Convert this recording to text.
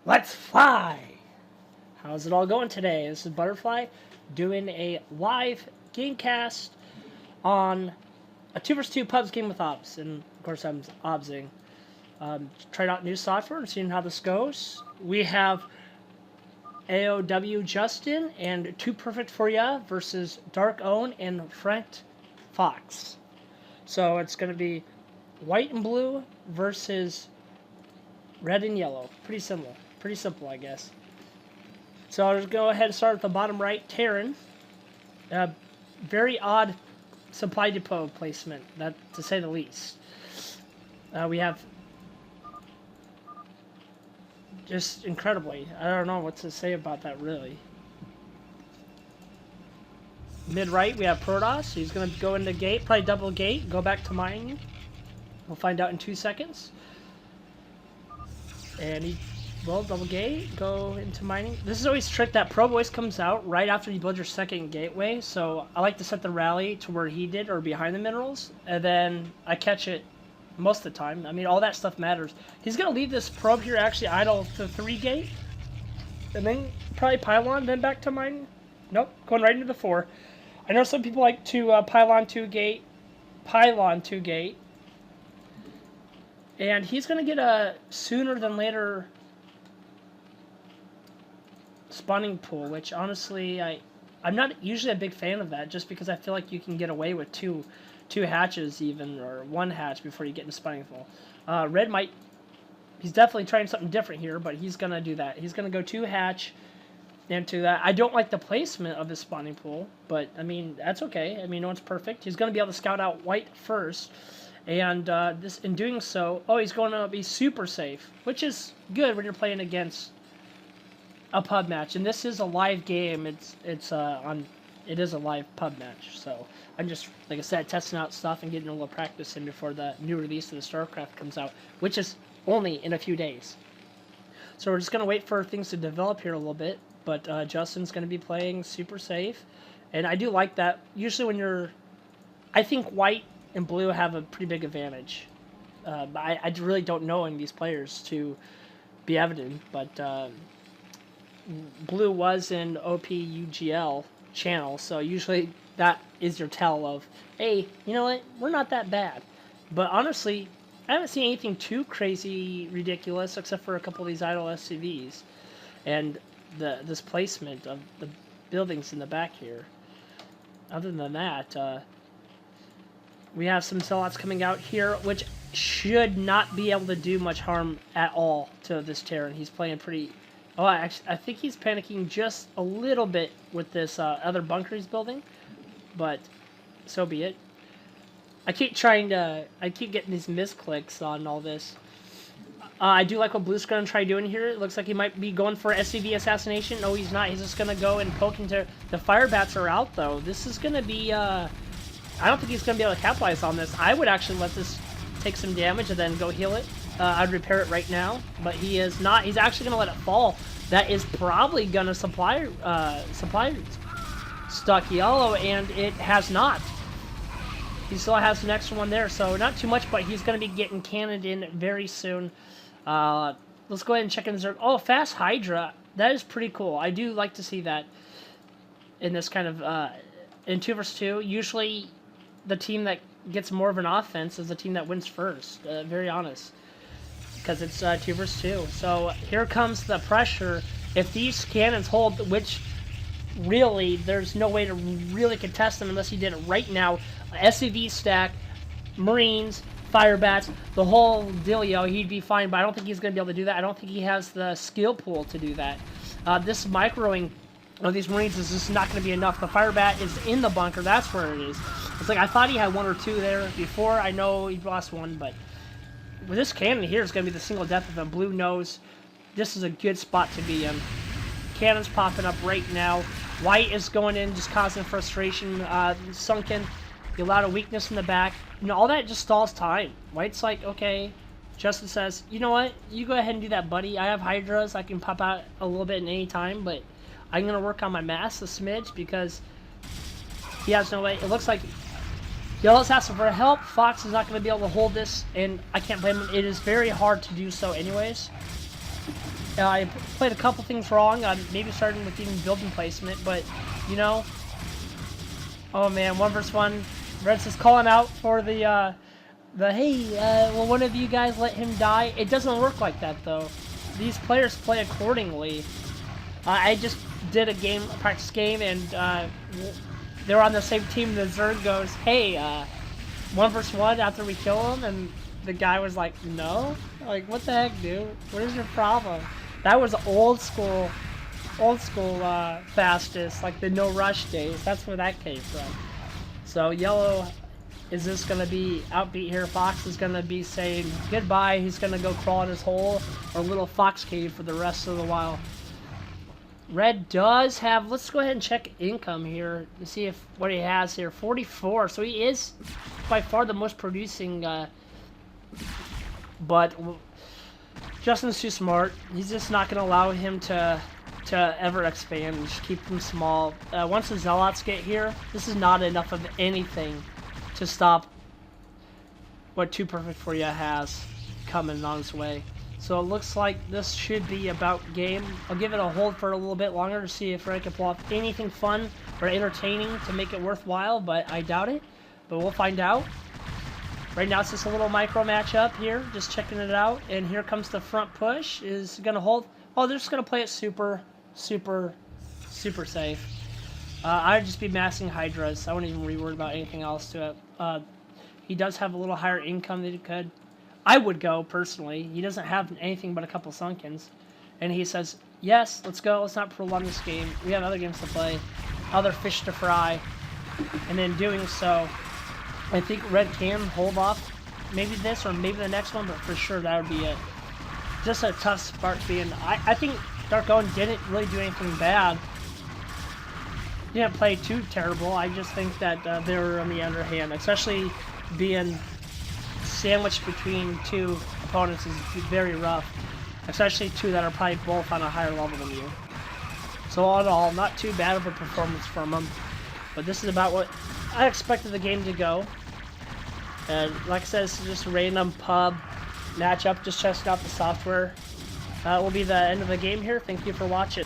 Let's fly! How's it all going today? This is Butterfly doing a live gamecast on a 2vs2 pubs game with Obs. And of course I'm Obsing. Trying out new software and seeing how this goes. We have AOW Justin and Too Perfect For Ya versus Dark Own and Franked Fox. So it's going to be white and blue versus red and yellow. Pretty simple. Pretty simple, I guess. So I'll just go ahead and start at the bottom right. Terran. Very odd supply depot placement, that to say the least. We have just incredibly. I don't know what to say about that, really. Mid-right, we have Protoss. He's going to go into gate, probably double gate, go back to mining. We'll find out in 2 seconds. And he will double gate, go into mining. This is always a trick that Probe always comes out right after you build your second gateway. So I like to set the rally to where he did or behind the minerals. And then I catch it most of the time. I mean, all that stuff matters. He's going to leave this probe here actually idle to 3 gate. And then probably pylon, then back to mining. Nope, going right into the 4. I know some people like to pylon 2 gate. And he's going to get a sooner than later spawning pool, which honestly, I'm not usually a big fan of that, just because I feel like you can get away with two hatches even, or 1 hatch before you get into spawning pool. Red might, he's definitely trying something different here, but he's going to do that. He's going to go 2 hatch into that. I don't like the placement of his spawning pool, but I mean, that's okay. I mean, no one's perfect. He's going to be able to scout out white first. And this, in doing so, he's going to be super safe, which is good when you're playing against a pub match. And this is a live game. It is a live pub match. So I'm just, like I said, testing out stuff and getting a little practice in before the new release of the Starcraft comes out, which is only in a few days. So we're just going to wait for things to develop here a little bit. But Justin's going to be playing super safe, and I do like that. Usually when you're, I think white and blue have a pretty big advantage. I really don't know any of these players to be evident, but blue was in OPUGL channel, so usually that is your tell of, hey, you know what, we're not that bad. But honestly, I haven't seen anything too crazy ridiculous except for a couple of these idle SCVs and this placement of the buildings in the back here. Other than that, we have some sellouts coming out here, which should not be able to do much harm at all to this Terran. He's playing pretty... Oh, actually, I think he's panicking just a little bit with this other bunker he's building, but so be it. I keep getting these misclicks on all this. I do like what Blue's going to try doing here. It looks like he might be going for SCV assassination. No, he's not. He's just going to go and poke into... The fire bats are out, though. This is going to be... I don't think he's going to be able to capitalize on this. I would actually let this take some damage and then go heal it. I'd repair it right now, but he is not. He's actually going to let it fall. That is probably going to supply stuck yellow, and it has not. He still has an extra one there, so not too much, but he's going to be getting cannoned in very soon. Let's go ahead and check in the Zerg. Oh, fast Hydra. That is pretty cool. I do like to see that in this kind of, in 2vs2. Usually, the team that gets more of an offense is the team that wins first. Very honest. Because it's 2vs2. So, here comes the pressure. If these cannons hold, which really, there's no way to really contest them unless he did it right now. SCV stack, Marines, fire bats, the whole dealio, he'd be fine, but I don't think he's going to be able to do that. I don't think he has the skill pool to do that. This microing of these Marines is just not going to be enough. The fire bat is in the bunker. That's where it is. It's like I thought he had 1 or 2 there before. I know he lost 1, but with this cannon here, it's going to be the single death of him. Blue knows this is a good spot to be in. Cannon's popping up right now. White is going in, just causing frustration. Sunken. A lot of weakness in the back. You know, all that just stalls time. White's like, okay. Justin says, you know what? You go ahead and do that, buddy. I have Hydras. I can pop out a little bit in any time, but I'm going to work on my mass a smidge because he has no way. It looks like Yellow's asking for help. Fox is not going to be able to hold this, and I can't blame him. It is very hard to do so anyways. I played a couple things wrong, maybe starting with even building placement, but, you know, oh man, 1v1. Reds is calling out for the hey, will one of you guys let him die? It doesn't work like that, though. These players play accordingly. I just did a practice game, and they're on the same team. The Zerg goes, hey, 1v1 after we kill him, and the guy was like, no? Like, what the heck, dude? What is your problem? That was old school fastest, like the no rush days. That's where that came from. So yellow is this going to be outbeat here. Fox is going to be saying goodbye. He's going to go crawl in his hole or little fox cave for the rest of the while. Red does have, let's go ahead and check income here to see if what he has here. 44, so he is by far the most producing, but Justin's too smart. He's just not going to allow him to ever expand. Just keep him small. Once the Zealots get here, this is not enough of anything to stop what Too Perfect For You has coming on its way. So it looks like this should be about game. I'll give it a hold for a little bit longer to see if Red can pull off anything fun or entertaining to make it worthwhile, but I doubt it. But we'll find out. Right now it's just a little micro matchup here, just checking it out. And here comes the front push. Is going to hold. Oh, they're just going to play it super safe. I'd just be massing Hydras. I wouldn't even re-worry about anything else to it. He does have a little higher income than he could. I would go, personally. He doesn't have anything but a couple Sunkens. And he says, yes, let's go. Let's not prolong this game. We have other games to play. Other fish to fry. And in doing so, I think Red can hold off maybe this or maybe the next one, but for sure that would be it. Just a tough Spark being... I think Dark Owen didn't really do anything bad. Didn't play too terrible. I just think that they were on the underhand, especially being sandwiched between two opponents is very rough, especially two that are probably both on a higher level than you. So all in all, not too bad of a performance from them, but this is about what I expected the game to go. And like I said, it's just a random pub matchup, just testing out the software. That will be the end of the game here. Thank you for watching.